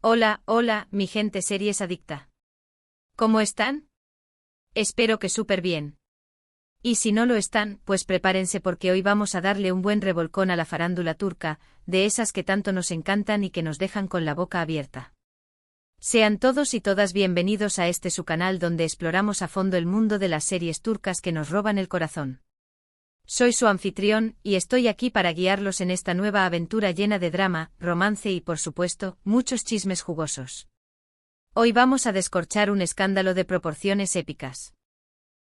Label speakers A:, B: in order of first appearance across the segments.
A: Hola, hola, mi gente series adicta. ¿Cómo están? Espero que súper bien. Y si no lo están, pues prepárense porque hoy vamos a darle un buen revolcón a la farándula turca, de esas que tanto nos encantan y que nos dejan con la boca abierta. Sean todos y todas bienvenidos a este su canal donde exploramos a fondo el mundo de las series turcas que nos roban el corazón. Soy su anfitrión, y estoy aquí para guiarlos en esta nueva aventura llena de drama, romance y, por supuesto, muchos chismes jugosos. Hoy vamos a descorchar un escándalo de proporciones épicas.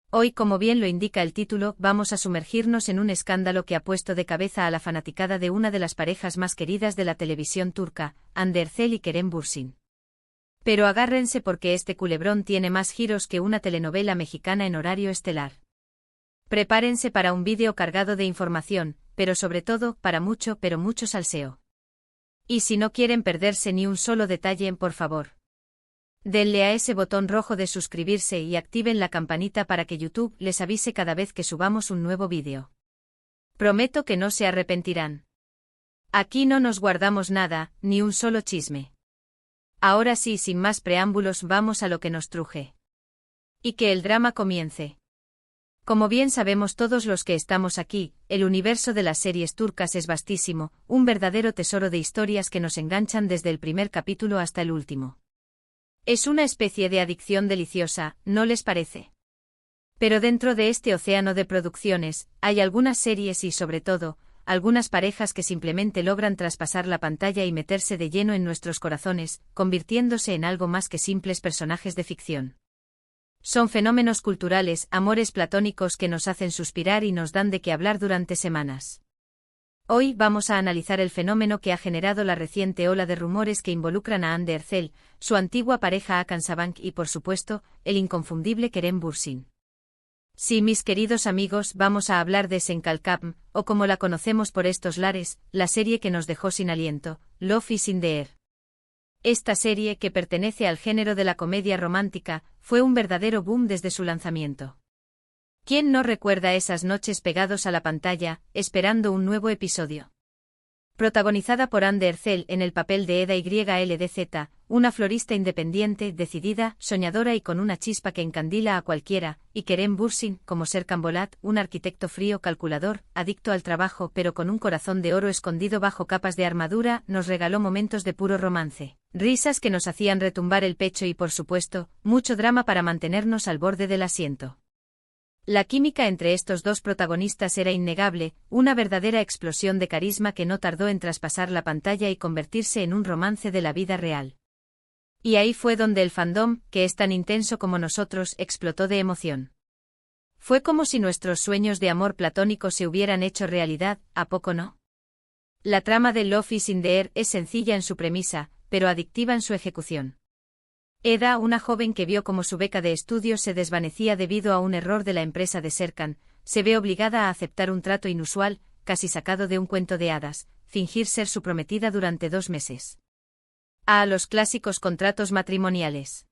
A: Hoy, como bien lo indica el título, vamos a sumergirnos en un escándalo que ha puesto de cabeza a la fanaticada de una de las parejas más queridas de la televisión turca, Hande Erçel y Kerem Bürsin. Pero agárrense porque este culebrón tiene más giros que una telenovela mexicana en horario estelar. Prepárense para un vídeo cargado de información, pero sobre todo, para mucho pero mucho salseo. Y si no quieren perderse ni un solo detalle, por favor, denle a ese botón rojo de suscribirse y activen la campanita para que YouTube les avise cada vez que subamos un nuevo vídeo. Prometo que no se arrepentirán. Aquí no nos guardamos nada, ni un solo chisme. Ahora sí, sin más preámbulos, vamos a lo que nos truje. Y que el drama comience. Como bien sabemos todos los que estamos aquí, el universo de las series turcas es vastísimo, un verdadero tesoro de historias que nos enganchan desde el primer capítulo hasta el último. Es una especie de adicción deliciosa, ¿no les parece? Pero dentro de este océano de producciones, hay algunas series y, sobre todo, algunas parejas que simplemente logran traspasar la pantalla y meterse de lleno en nuestros corazones, convirtiéndose en algo más que simples personajes de ficción. Son fenómenos culturales, amores platónicos que nos hacen suspirar y nos dan de qué hablar durante semanas. Hoy vamos a analizar el fenómeno que ha generado la reciente ola de rumores que involucran a Hande Erçel, su antigua pareja Hakan Sabank y, por supuesto, el inconfundible Kerem Bürsin. Sí, mis queridos amigos, vamos a hablar de Senkalkapm, o como la conocemos por estos lares, la serie que nos dejó sin aliento, Love is in the Air. Esta serie, que pertenece al género de la comedia romántica, fue un verdadero boom desde su lanzamiento. ¿Quién no recuerda esas noches pegados a la pantalla, esperando un nuevo episodio? Protagonizada por Hande Erçel en el papel de Eda YLDZ, una florista independiente, decidida, soñadora y con una chispa que encandila a cualquiera, y Kerem Bürsin, como Serkan Bolat, un arquitecto frío calculador, adicto al trabajo pero con un corazón de oro escondido bajo capas de armadura, nos regaló momentos de puro romance, risas que nos hacían retumbar el pecho y, por supuesto, mucho drama para mantenernos al borde del asiento. La química entre estos dos protagonistas era innegable, una verdadera explosión de carisma que no tardó en traspasar la pantalla y convertirse en un romance de la vida real. Y ahí fue donde el fandom, que es tan intenso como nosotros, explotó de emoción. Fue como si nuestros sueños de amor platónico se hubieran hecho realidad, ¿a poco no? La trama de Love is in the Air es sencilla en su premisa, pero adictiva en su ejecución. Eda, una joven que vio cómo su beca de estudios se desvanecía debido a un error de la empresa de Serkan, se ve obligada a aceptar un trato inusual, casi sacado de un cuento de hadas, fingir ser su prometida durante 2 meses. A los clásicos contratos matrimoniales.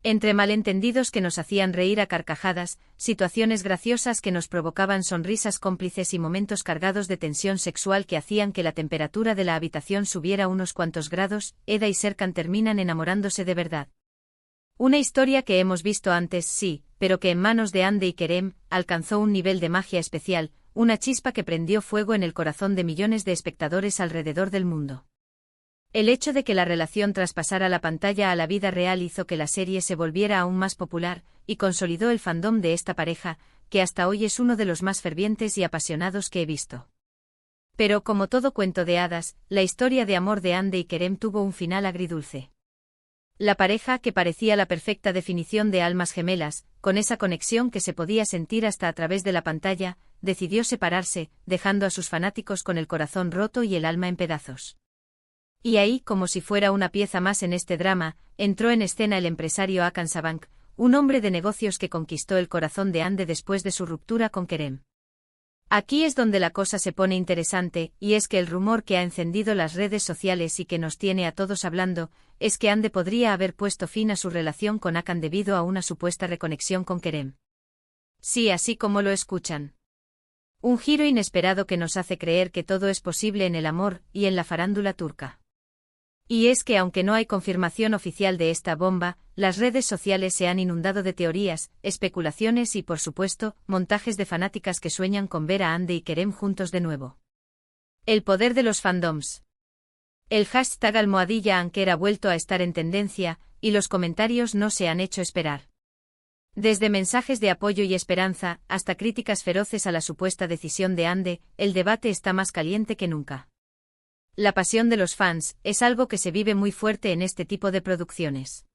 A: Entre malentendidos que nos hacían reír a carcajadas, situaciones graciosas que nos provocaban sonrisas cómplices y momentos cargados de tensión sexual que hacían que la temperatura de la habitación subiera unos cuantos grados, Eda y Serkan terminan enamorándose de verdad. Una historia que hemos visto antes, sí, pero que en manos de Hande y Kerem, alcanzó un nivel de magia especial, una chispa que prendió fuego en el corazón de millones de espectadores alrededor del mundo. El hecho de que la relación traspasara la pantalla a la vida real hizo que la serie se volviera aún más popular, y consolidó el fandom de esta pareja, que hasta hoy es uno de los más fervientes y apasionados que he visto. Pero como todo cuento de hadas, la historia de amor de Hande y Kerem tuvo un final agridulce. La pareja, que parecía la perfecta definición de almas gemelas, con esa conexión que se podía sentir hasta a través de la pantalla, decidió separarse, dejando a sus fanáticos con el corazón roto y el alma en pedazos. Y ahí, como si fuera una pieza más en este drama, entró en escena el empresario Hakan Sabank, un hombre de negocios que conquistó el corazón de Hande después de su ruptura con Kerem. Aquí es donde la cosa se pone interesante, y es que el rumor que ha encendido las redes sociales y que nos tiene a todos hablando, es que Hande podría haber puesto fin a su relación con Hakan debido a una supuesta reconexión con Kerem. Sí, así como lo escuchan. Un giro inesperado que nos hace creer que todo es posible en el amor y en la farándula turca. Y es que aunque no hay confirmación oficial de esta bomba, las redes sociales se han inundado de teorías, especulaciones y, por supuesto, montajes de fanáticas que sueñan con ver a Ande y Kerem juntos de nuevo. El poder de los fandoms. El hashtag #Anker ha vuelto a estar en tendencia, y los comentarios no se han hecho esperar. Desde mensajes de apoyo y esperanza, hasta críticas feroces a la supuesta decisión de Ande, el debate está más caliente que nunca. La pasión de los fans es algo que se vive muy fuerte en este tipo de producciones.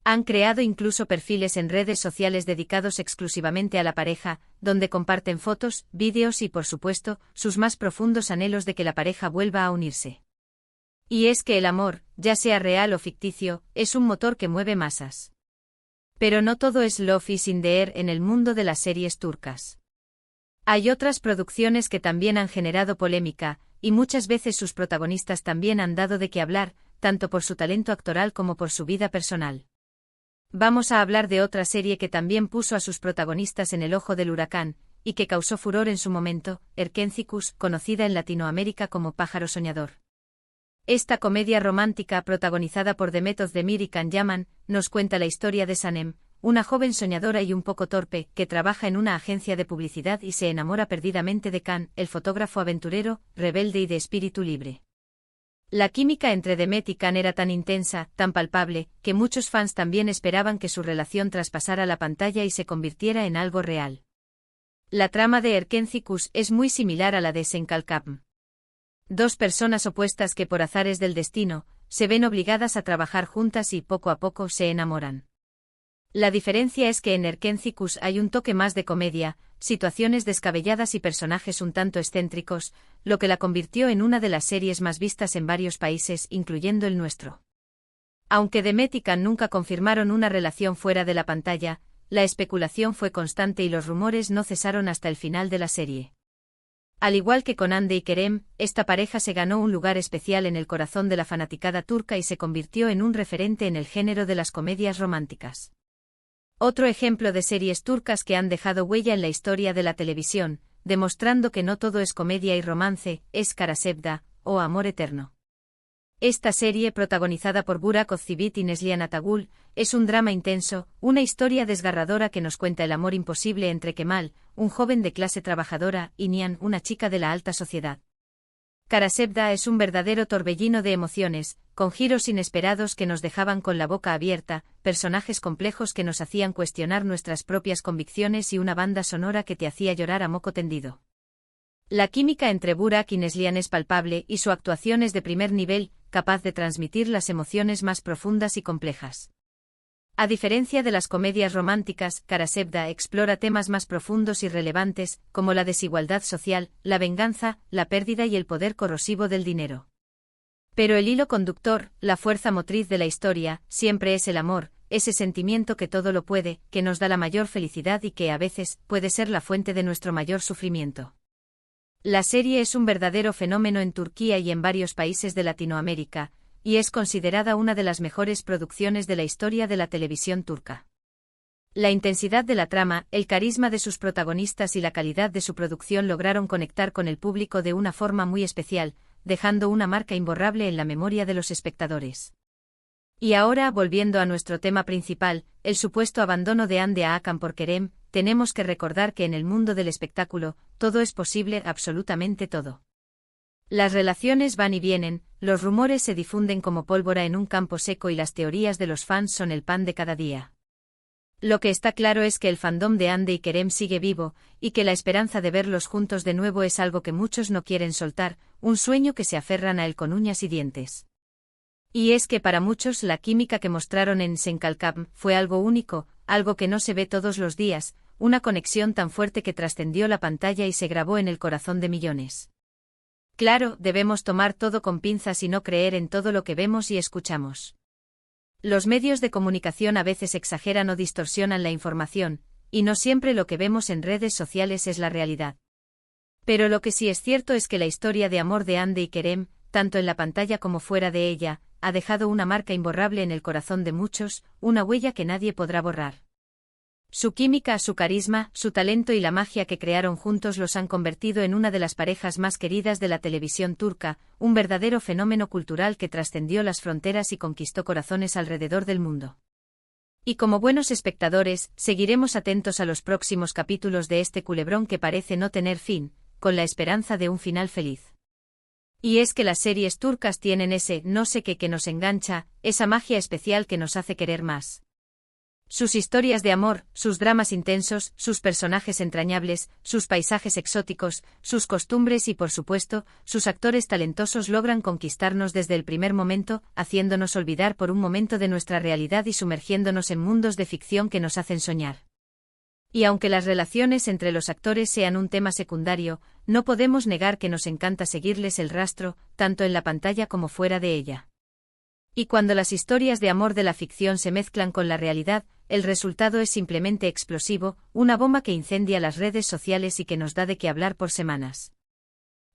A: Han creado incluso perfiles en redes sociales dedicados exclusivamente a la pareja, donde comparten fotos, vídeos y, por supuesto, sus más profundos anhelos de que la pareja vuelva a unirse. Y es que el amor, ya sea real o ficticio, es un motor que mueve masas. Pero no todo es love is in the air en el mundo de las series turcas. Hay otras producciones que también han generado polémica, y muchas veces sus protagonistas también han dado de qué hablar, tanto por su talento actoral como por su vida personal. Vamos a hablar de otra serie que también puso a sus protagonistas en el ojo del huracán, y que causó furor en su momento, Erkenzicus, conocida en Latinoamérica como Pájaro Soñador. Esta comedia romántica protagonizada por Demet Özdemir y Can Yaman, nos cuenta la historia de Sanem, una joven soñadora y un poco torpe, que trabaja en una agencia de publicidad y se enamora perdidamente de Can, el fotógrafo aventurero, rebelde y de espíritu libre. La química entre Demet y Can era tan intensa, tan palpable, que muchos fans también esperaban que su relación traspasara la pantalla y se convirtiera en algo real. La trama de Erkenzicus es muy similar a la de Senkalkapm. Dos personas opuestas que por azares del destino, se ven obligadas a trabajar juntas y poco a poco se enamoran. La diferencia es que en Erkenzicus hay un toque más de comedia, situaciones descabelladas y personajes un tanto excéntricos, lo que la convirtió en una de las series más vistas en varios países, incluyendo el nuestro. Aunque Demet y Can nunca confirmaron una relación fuera de la pantalla, la especulación fue constante y los rumores no cesaron hasta el final de la serie. Al igual que con Ande y Kerem, esta pareja se ganó un lugar especial en el corazón de la fanaticada turca y se convirtió en un referente en el género de las comedias románticas. Otro ejemplo de series turcas que han dejado huella en la historia de la televisión, demostrando que no todo es comedia y romance, es Karasevda, o Amor Eterno. Esta serie, protagonizada por Burak Özçivit y Neslihan Atagul, es un drama intenso, una historia desgarradora que nos cuenta el amor imposible entre Kemal, un joven de clase trabajadora, y Nihan, una chica de la alta sociedad. Karasevda es un verdadero torbellino de emociones, con giros inesperados que nos dejaban con la boca abierta, personajes complejos que nos hacían cuestionar nuestras propias convicciones y una banda sonora que te hacía llorar a moco tendido. La química entre Burak y Neslihan es palpable y su actuación es de primer nivel, capaz de transmitir las emociones más profundas y complejas. A diferencia de las comedias románticas, Karasevda explora temas más profundos y relevantes, como la desigualdad social, la venganza, la pérdida y el poder corrosivo del dinero. Pero el hilo conductor, la fuerza motriz de la historia, siempre es el amor, ese sentimiento que todo lo puede, que nos da la mayor felicidad y que a veces puede ser la fuente de nuestro mayor sufrimiento. La serie es un verdadero fenómeno en Turquía y en varios países de Latinoamérica, y es considerada una de las mejores producciones de la historia de la televisión turca. La intensidad de la trama, el carisma de sus protagonistas y la calidad de su producción lograron conectar con el público de una forma muy especial, dejando una marca imborrable en la memoria de los espectadores. Y ahora, volviendo a nuestro tema principal, el supuesto abandono de Hande a Hakan por Kerem, tenemos que recordar que en el mundo del espectáculo, todo es posible, absolutamente todo. Las relaciones van y vienen, los rumores se difunden como pólvora en un campo seco y las teorías de los fans son el pan de cada día. Lo que está claro es que el fandom de Hande y Kerem sigue vivo, y que la esperanza de verlos juntos de nuevo es algo que muchos no quieren soltar, un sueño que se aferran a él con uñas y dientes. Y es que para muchos la química que mostraron en Senkalkapm fue algo único, algo que no se ve todos los días, una conexión tan fuerte que trascendió la pantalla y se grabó en el corazón de millones. Claro, debemos tomar todo con pinzas y no creer en todo lo que vemos y escuchamos. Los medios de comunicación a veces exageran o distorsionan la información, y no siempre lo que vemos en redes sociales es la realidad. Pero lo que sí es cierto es que la historia de amor de Hande y Kerem, tanto en la pantalla como fuera de ella, ha dejado una marca imborrable en el corazón de muchos, una huella que nadie podrá borrar. Su química, su carisma, su talento y la magia que crearon juntos los han convertido en una de las parejas más queridas de la televisión turca, un verdadero fenómeno cultural que trascendió las fronteras y conquistó corazones alrededor del mundo. Y como buenos espectadores, seguiremos atentos a los próximos capítulos de este culebrón que parece no tener fin, con la esperanza de un final feliz. Y es que las series turcas tienen ese no sé qué que nos engancha, esa magia especial que nos hace querer más. Sus historias de amor, sus dramas intensos, sus personajes entrañables, sus paisajes exóticos, sus costumbres y por supuesto, sus actores talentosos logran conquistarnos desde el primer momento, haciéndonos olvidar por un momento de nuestra realidad y sumergiéndonos en mundos de ficción que nos hacen soñar. Y aunque las relaciones entre los actores sean un tema secundario, no podemos negar que nos encanta seguirles el rastro, tanto en la pantalla como fuera de ella. Y cuando las historias de amor de la ficción se mezclan con la realidad, el resultado es simplemente explosivo, una bomba que incendia las redes sociales y que nos da de qué hablar por semanas.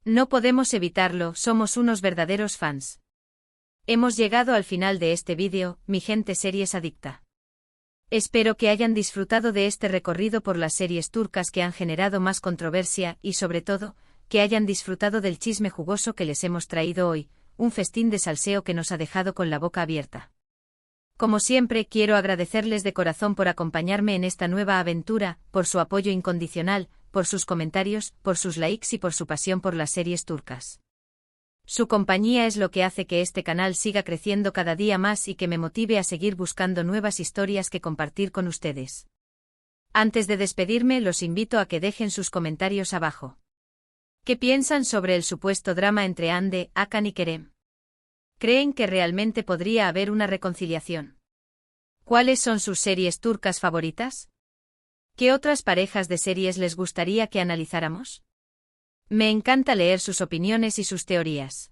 A: No podemos evitarlo, somos unos verdaderos fans. Hemos llegado al final de este vídeo, mi gente series adicta. Espero que hayan disfrutado de este recorrido por las series turcas que han generado más controversia y, sobre todo, que hayan disfrutado del chisme jugoso que les hemos traído hoy, un festín de salseo que nos ha dejado con la boca abierta. Como siempre, quiero agradecerles de corazón por acompañarme en esta nueva aventura, por su apoyo incondicional, por sus comentarios, por sus likes y por su pasión por las series turcas. Su compañía es lo que hace que este canal siga creciendo cada día más y que me motive a seguir buscando nuevas historias que compartir con ustedes. Antes de despedirme, los invito a que dejen sus comentarios abajo. ¿Qué piensan sobre el supuesto drama entre Hande, Hakan y Kerem? ¿Creen que realmente podría haber una reconciliación? ¿Cuáles son sus series turcas favoritas? ¿Qué otras parejas de series les gustaría que analizáramos? Me encanta leer sus opiniones y sus teorías.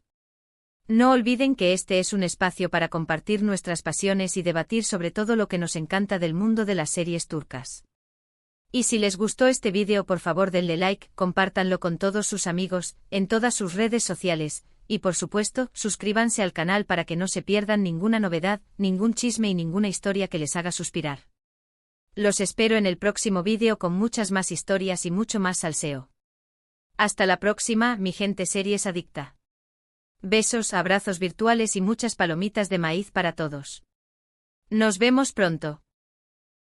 A: No olviden que este es un espacio para compartir nuestras pasiones y debatir sobre todo lo que nos encanta del mundo de las series turcas. Y si les gustó este vídeo, por favor denle like, compártanlo con todos sus amigos, en todas sus redes sociales, y por supuesto, suscríbanse al canal para que no se pierdan ninguna novedad, ningún chisme y ninguna historia que les haga suspirar. Los espero en el próximo vídeo con muchas más historias y mucho más salseo. Hasta la próxima, mi gente series adicta. Besos, abrazos virtuales y muchas palomitas de maíz para todos. Nos vemos pronto.